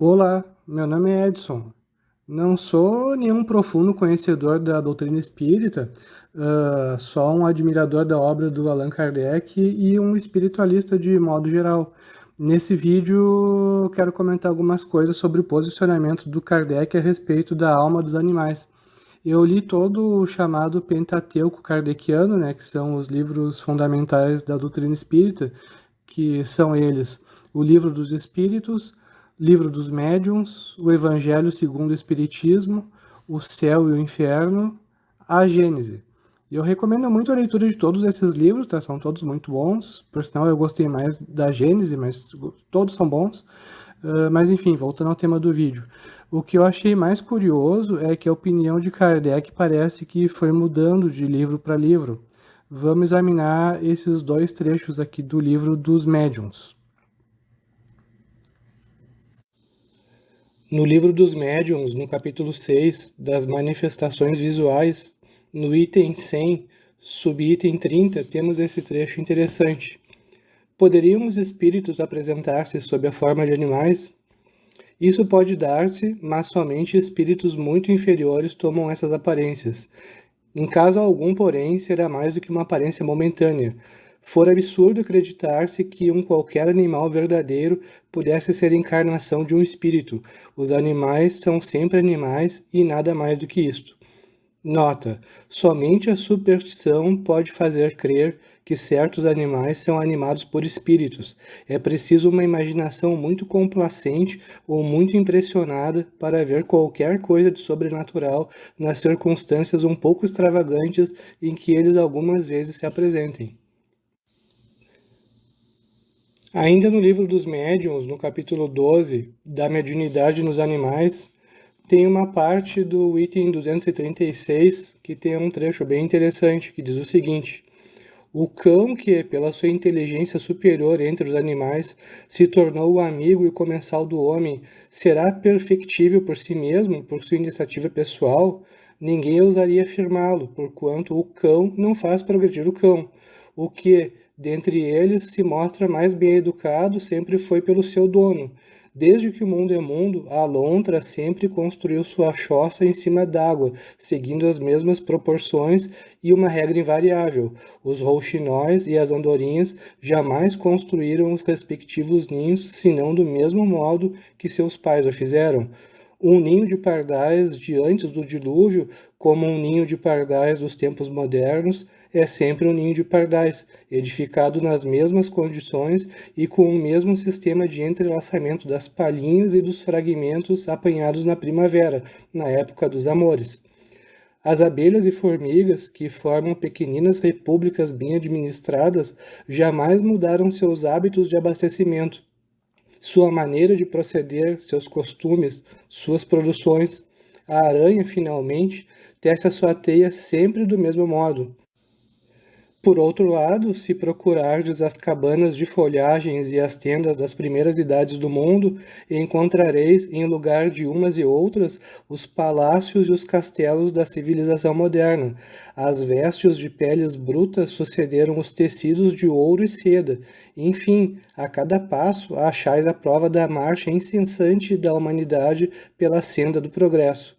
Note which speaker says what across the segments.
Speaker 1: Olá, meu nome é Edson. Não sou nenhum profundo conhecedor da doutrina espírita, só um admirador da obra do Allan Kardec e um espiritualista de modo geral. Nesse vídeo, quero comentar algumas coisas sobre o posicionamento do Kardec a respeito da alma dos animais. Eu li todo o chamado Pentateuco Kardeciano, né, que são os livros fundamentais da doutrina espírita, que são eles o Livro dos Espíritos, Livro dos Médiuns, o Evangelho segundo o Espiritismo, o Céu e o Inferno, a Gênese. E eu recomendo muito a leitura de todos esses livros, tá? São todos muito bons. Por sinal, eu gostei mais da Gênese, mas todos são bons. Mas enfim, voltando ao tema do vídeo. O que eu achei mais curioso é que a opinião de Kardec parece que foi mudando de livro para livro. Vamos examinar esses dois trechos aqui do livro dos Médiuns. No livro dos Médiuns, no capítulo 6, das manifestações visuais, no item 100, subitem 30, temos esse trecho interessante. Poderiam os espíritos apresentar-se sob a forma de animais? Isso pode dar-se, mas somente espíritos muito inferiores tomam essas aparências. Em caso algum, porém, será mais do que uma aparência momentânea. For absurdo acreditar-se que um qualquer animal verdadeiro pudesse ser encarnação de um espírito. Os animais são sempre animais e nada mais do que isto. Nota: somente a superstição pode fazer crer que certos animais são animados por espíritos. É preciso uma imaginação muito complacente ou muito impressionada para ver qualquer coisa de sobrenatural nas circunstâncias um pouco extravagantes em que eles algumas vezes se apresentem. Ainda no livro dos Médiuns, no capítulo 12, da mediunidade nos animais, tem uma parte do item 236 que tem um trecho bem interessante, que diz o seguinte: o cão que, pela sua inteligência superior entre os animais, se tornou o amigo e comensal do homem, será perfectível por si mesmo, por sua iniciativa pessoal? Ninguém ousaria afirmá-lo, porquanto o cão não faz progredir o cão. O que, dentre eles, se mostra mais bem educado sempre foi pelo seu dono. Desde que o mundo é mundo, a lontra sempre construiu sua choça em cima d'água, seguindo as mesmas proporções e uma regra invariável. Os rouxinóis e as andorinhas jamais construíram os respectivos ninhos, senão do mesmo modo que seus pais o fizeram. Um ninho de pardais de antes do dilúvio, como um ninho de pardais dos tempos modernos, é sempre um ninho de pardais, edificado nas mesmas condições e com o mesmo sistema de entrelaçamento das palhinhas e dos fragmentos apanhados na primavera, na época dos amores. As abelhas e formigas, que formam pequeninas repúblicas bem administradas, jamais mudaram seus hábitos de abastecimento, sua maneira de proceder, seus costumes, suas produções. A aranha, finalmente, tece a sua teia sempre do mesmo modo. Por outro lado, se procurardes as cabanas de folhagens e as tendas das primeiras idades do mundo, encontrareis, em lugar de umas e outras, os palácios e os castelos da civilização moderna. As vestes de peles brutas sucederam os tecidos de ouro e seda. Enfim, a cada passo achais a prova da marcha incessante da humanidade pela senda do progresso.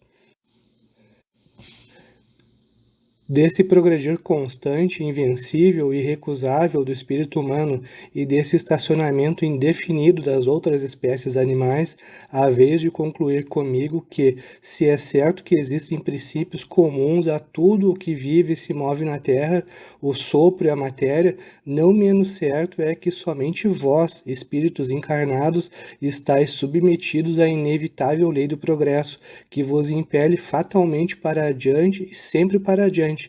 Speaker 1: Desse progredir constante, invencível e irrecusável do espírito humano e desse estacionamento indefinido das outras espécies animais, há vez de concluir comigo que, se é certo que existem princípios comuns a tudo o que vive e se move na Terra, o sopro e a matéria, não menos certo é que somente vós, espíritos encarnados, estáis submetidos à inevitável lei do progresso, que vos impele fatalmente para adiante e sempre para adiante.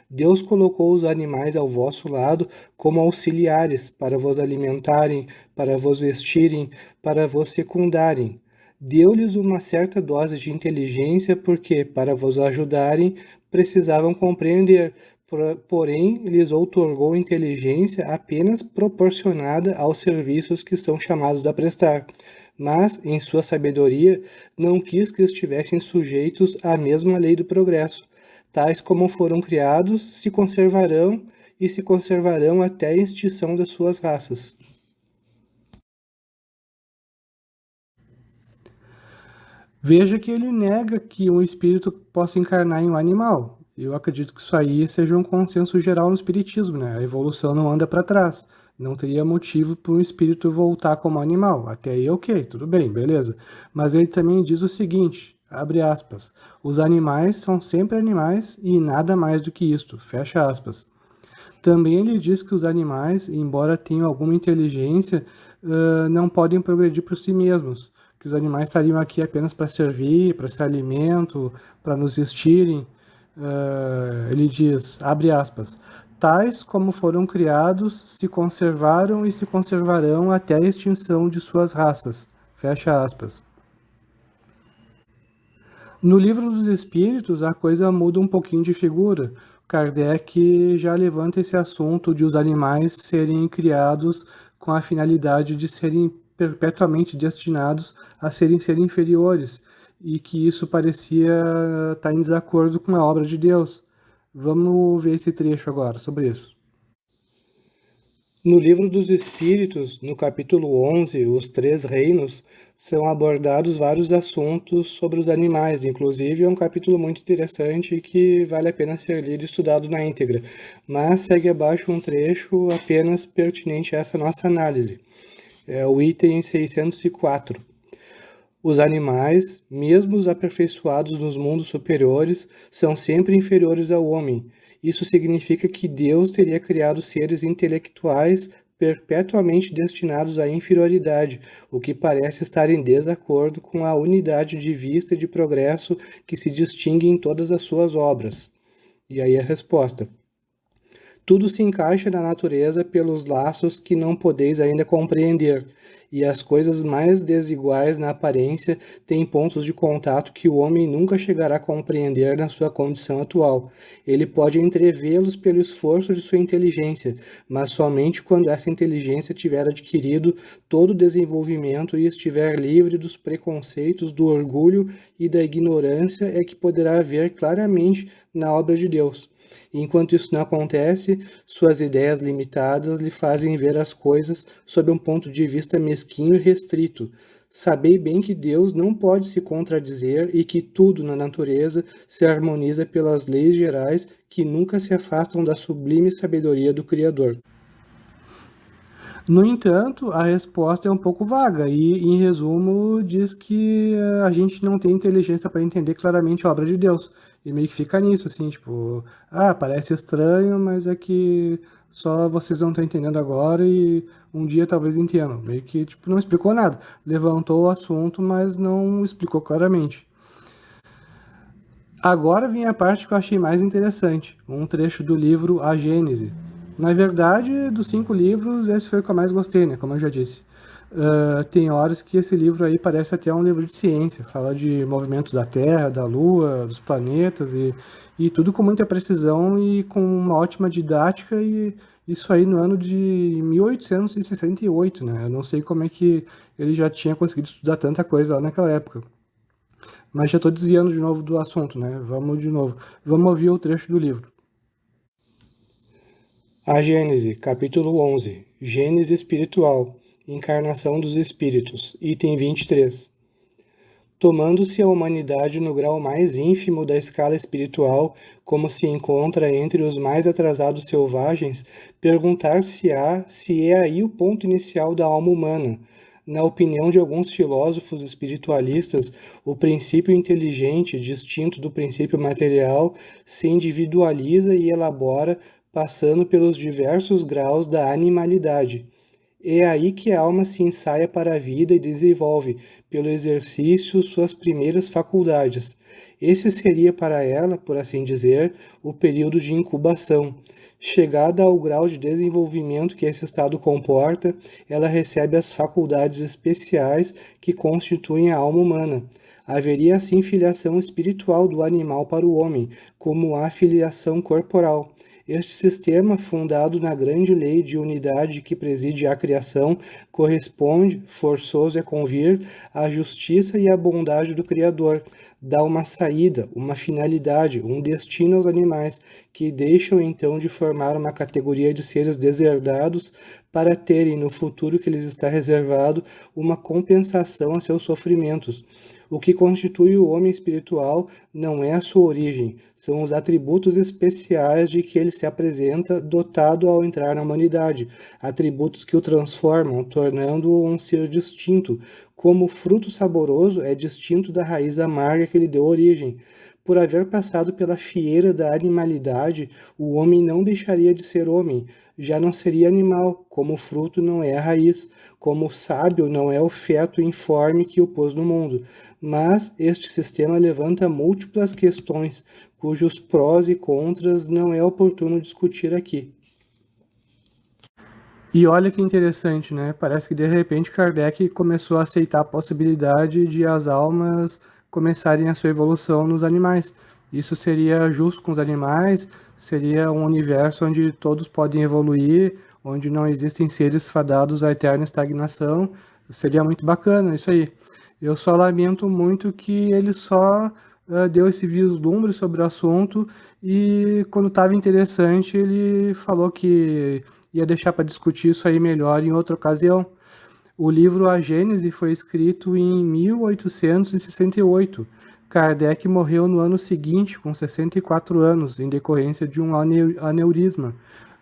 Speaker 1: Deus colocou os animais ao vosso lado como auxiliares para vos alimentarem, para vos vestirem, para vos secundarem. Deu-lhes uma certa dose de inteligência porque, para vos ajudarem, precisavam compreender, porém lhes outorgou inteligência apenas proporcionada aos serviços que são chamados a prestar. Mas, em sua sabedoria, não quis que estivessem sujeitos à mesma lei do progresso. Tais como foram criados, se conservarão e se conservarão até a extinção das suas raças. Veja que ele nega que um espírito possa encarnar em um animal. Eu acredito que isso aí seja um consenso geral no espiritismo, né? A evolução não anda para trás. Não teria motivo para um espírito voltar como animal. Até aí, ok, tudo bem, beleza. Mas ele também diz o seguinte, abre aspas, os animais são sempre animais e nada mais do que isto, fecha aspas. Também ele diz que os animais, embora tenham alguma inteligência, não podem progredir por si mesmos, que os animais estariam aqui apenas para servir, para ser alimento, para nos vestirem. Ele diz, abre aspas, tais como foram criados, se conservaram e se conservarão até a extinção de suas raças. Fecha aspas. No Livro dos Espíritos, a coisa muda um pouquinho de figura. Kardec já levanta esse assunto de os animais serem criados com a finalidade de serem perpetuamente destinados a serem inferiores, e que isso parecia estar em desacordo com a obra de Deus. Vamos ver esse trecho agora sobre isso. No Livro dos Espíritos, no capítulo 11, Os Três Reinos, são abordados vários assuntos sobre os animais, inclusive é um capítulo muito interessante que vale a pena ser lido e estudado na íntegra, mas segue abaixo um trecho apenas pertinente a essa nossa análise. É o item 604. Os animais, mesmo os aperfeiçoados nos mundos superiores, são sempre inferiores ao homem. Isso significa que Deus teria criado seres intelectuais perpetuamente destinados à inferioridade, o que parece estar em desacordo com a unidade de vista e de progresso que se distingue em todas as suas obras. E aí a resposta. Tudo se encaixa na natureza pelos laços que não podeis ainda compreender, e as coisas mais desiguais na aparência têm pontos de contato que o homem nunca chegará a compreender na sua condição atual. Ele pode entrevê-los pelo esforço de sua inteligência, mas somente quando essa inteligência tiver adquirido todo o desenvolvimento e estiver livre dos preconceitos, do orgulho e da ignorância é que poderá ver claramente na obra de Deus. Enquanto isso não acontece, suas ideias limitadas lhe fazem ver as coisas sob um ponto de vista mesquinho e restrito. Sabei bem que Deus não pode se contradizer e que tudo na natureza se harmoniza pelas leis gerais que nunca se afastam da sublime sabedoria do Criador. No entanto, a resposta é um pouco vaga e, em resumo, diz que a gente não tem inteligência para entender claramente a obra de Deus. E meio que fica nisso, assim, tipo, parece estranho, mas é que só vocês não estão entendendo agora e um dia talvez entendam. Meio que, tipo, não explicou nada. Levantou o assunto, mas não explicou claramente. Agora vem a parte que eu achei mais interessante, um trecho do livro A Gênese. Na verdade, dos 5 livros, esse foi o que eu mais gostei, né? Como eu já disse. Tem horas que esse livro aí parece até um livro de ciência. Fala de movimentos da Terra, da Lua, dos planetas e tudo com muita precisão e com uma ótima didática, e isso aí no ano de 1868, né? Eu não sei como é que ele já tinha conseguido estudar tanta coisa lá naquela época. Mas já estou desviando de novo do assunto, né? Vamos de novo. Vamos ouvir o trecho do livro. A Gênese, capítulo 11. Gênese espiritual. Encarnação dos espíritos. Item 23. Tomando-se a humanidade no grau mais ínfimo da escala espiritual, como se encontra entre os mais atrasados selvagens, perguntar-se-á se é aí o ponto inicial da alma humana. Na opinião de alguns filósofos espiritualistas, o princípio inteligente, distinto do princípio material, se individualiza e elabora, passando pelos diversos graus da animalidade. É aí que a alma se ensaia para a vida e desenvolve, pelo exercício, suas primeiras faculdades. Esse seria para ela, por assim dizer, o período de incubação. Chegada ao grau de desenvolvimento que esse estado comporta, ela recebe as faculdades especiais que constituem a alma humana. Haveria assim filiação espiritual do animal para o homem, como há filiação corporal. Este sistema, fundado na grande lei de unidade que preside a criação, corresponde, forçoso é convir, à justiça e à bondade do Criador, dá uma saída, uma finalidade, um destino aos animais, que deixam então de formar uma categoria de seres deserdados para terem no futuro que lhes está reservado uma compensação a seus sofrimentos. O que constitui o homem espiritual não é a sua origem, são os atributos especiais de que ele se apresenta dotado ao entrar na humanidade, atributos que o transformam, tornando-o um ser distinto, como o fruto saboroso é distinto da raiz amarga que lhe deu origem. Por haver passado pela fieira da animalidade, o homem não deixaria de ser homem, já não seria animal, como o fruto não é a raiz, como o sábio não é o feto informe que o pôs no mundo. Mas este sistema levanta múltiplas questões, cujos prós e contras não é oportuno discutir aqui. E olha que interessante, né? Parece que de repente Kardec começou a aceitar a possibilidade de as almas começarem a sua evolução nos animais. Isso seria justo com os animais, seria um universo onde todos podem evoluir, onde não existem seres fadados à eterna estagnação. Seria muito bacana isso aí. Eu só lamento muito que ele só deu esse vislumbre sobre o assunto e quando estava interessante ele falou que ia deixar para discutir isso aí melhor em outra ocasião. O livro A Gênese foi escrito em 1868. Kardec morreu no ano seguinte, com 64 anos, em decorrência de um aneurisma.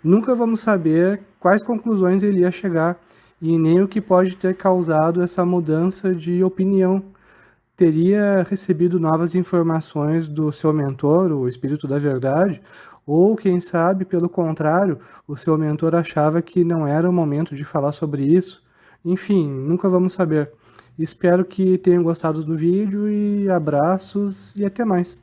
Speaker 1: Nunca vamos saber quais conclusões ele ia chegar e nem o que pode ter causado essa mudança de opinião. Teria recebido novas informações do seu mentor, o Espírito da Verdade, ou, quem sabe, pelo contrário, o seu mentor achava que não era o momento de falar sobre isso. Enfim, nunca vamos saber. Espero que tenham gostado do vídeo e abraços e até mais.